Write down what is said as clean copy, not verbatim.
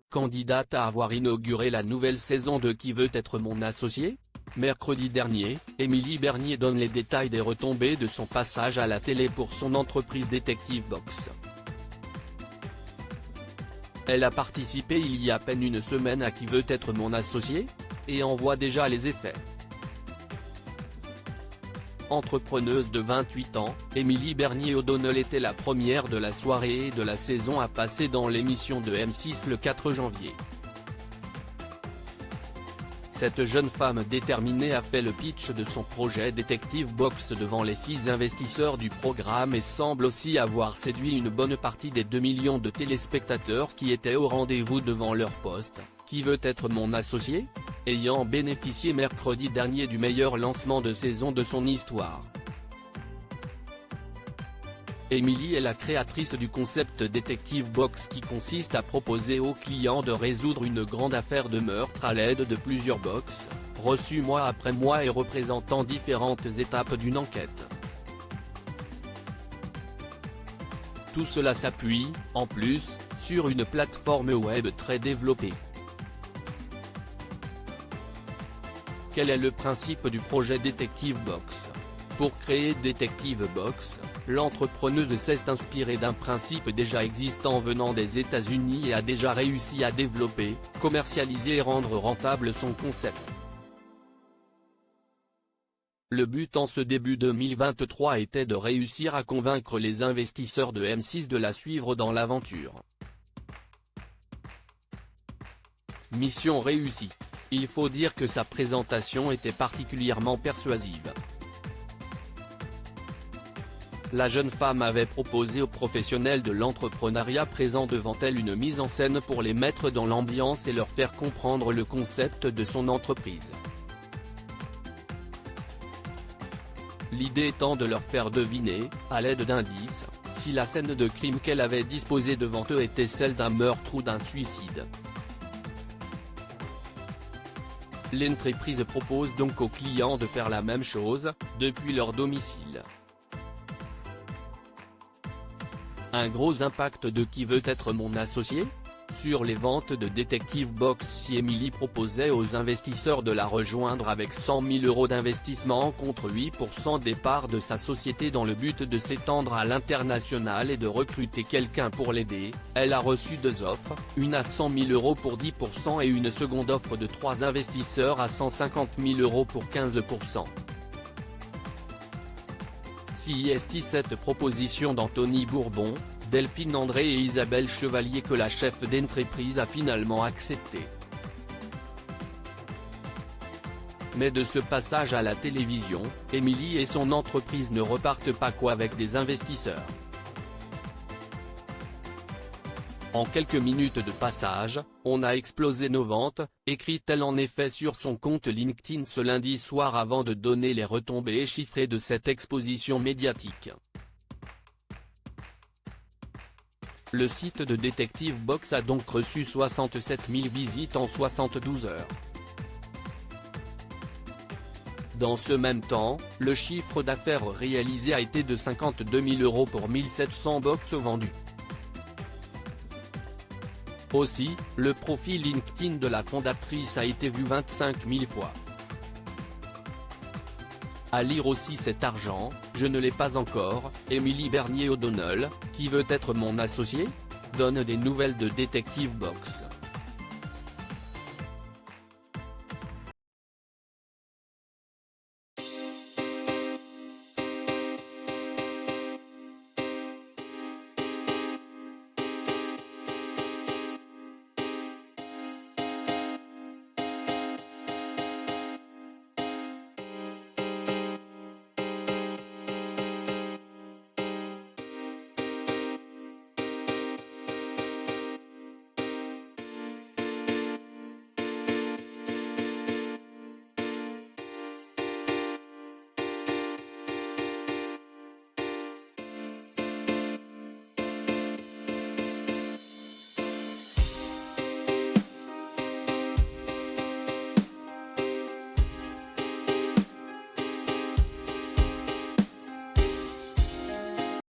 candidate à avoir inauguré la nouvelle saison de Qui veut être mon associé ? Mercredi dernier, Émilie Bernier donne les détails des retombées de son passage à la télé pour son entreprise Detective Box. Elle a participé il y a à peine une semaine à Qui veut être mon associé ? Et en voit déjà les effets. Entrepreneuse de 28 ans, Émilie Bernier O'Donnell était la première de la soirée et de la saison à passer dans l'émission de M6 le 4 janvier. Cette jeune femme déterminée a fait le pitch de son projet Detective Box devant les 6 investisseurs du programme et semble aussi avoir séduit une bonne partie des 2 millions de téléspectateurs qui étaient au rendez-vous devant leur poste. Qui veut être mon associé ? Ayant bénéficié mercredi dernier du meilleur lancement de saison de son histoire. Émilie est la créatrice du concept Detective Box qui consiste à proposer aux clients de résoudre une grande affaire de meurtre à l'aide de plusieurs box, reçues mois après mois et représentant différentes étapes d'une enquête. Tout cela s'appuie, en plus, sur une plateforme web très développée. Quel est le principe du projet Detective Box ? Pour créer Detective Box, l'entrepreneuse s'est inspirée d'un principe déjà existant venant des États-Unis et a déjà réussi à développer, commercialiser et rendre rentable son concept. Le but en ce début 2023 était de réussir à convaincre les investisseurs de M6 de la suivre dans l'aventure. Mission réussie. Il faut dire que sa présentation était particulièrement persuasive. La jeune femme avait proposé aux professionnels de l'entrepreneuriat présents devant elle une mise en scène pour les mettre dans l'ambiance et leur faire comprendre le concept de son entreprise. L'idée étant de leur faire deviner, à l'aide d'indices, si la scène de crime qu'elle avait disposée devant eux était celle d'un meurtre ou d'un suicide. L'entreprise propose donc aux clients de faire la même chose, depuis leur domicile. Un gros impact de Qui veut être mon associé ? Sur les ventes de Detective Box si Émilie proposait aux investisseurs de la rejoindre avec 100 000 € d'investissement contre 8% des parts de sa société dans le but de s'étendre à l'international et de recruter quelqu'un pour l'aider, elle a reçu 2 offres, une à 100 000 € pour 10% et une seconde offre de 3 investisseurs à 150 000 € pour 15%. Si est cette proposition d'Anthony Bourbon, Delphine André et Isabelle Chevalier que la chef d'entreprise a finalement accepté. Mais de ce passage à la télévision, Émilie et son entreprise ne repartent pas qu'avec des investisseurs. En quelques minutes de passage, on a explosé nos ventes, écrit-elle en effet sur son compte LinkedIn ce lundi soir avant de donner les retombées chiffrées de cette exposition médiatique. Le site de Detective Box a donc reçu 67 000 visites en 72 heures. Dans ce même temps, le chiffre d'affaires réalisé a été de 52 000 € pour 1700 box vendues. Aussi, le profil LinkedIn de la fondatrice a été vu 25 000 fois. À lire aussi Cet argent, je ne l'ai pas encore, Émilie Bernier O'Donnell, qui veut être mon associé ? Donne des nouvelles de Detective Box.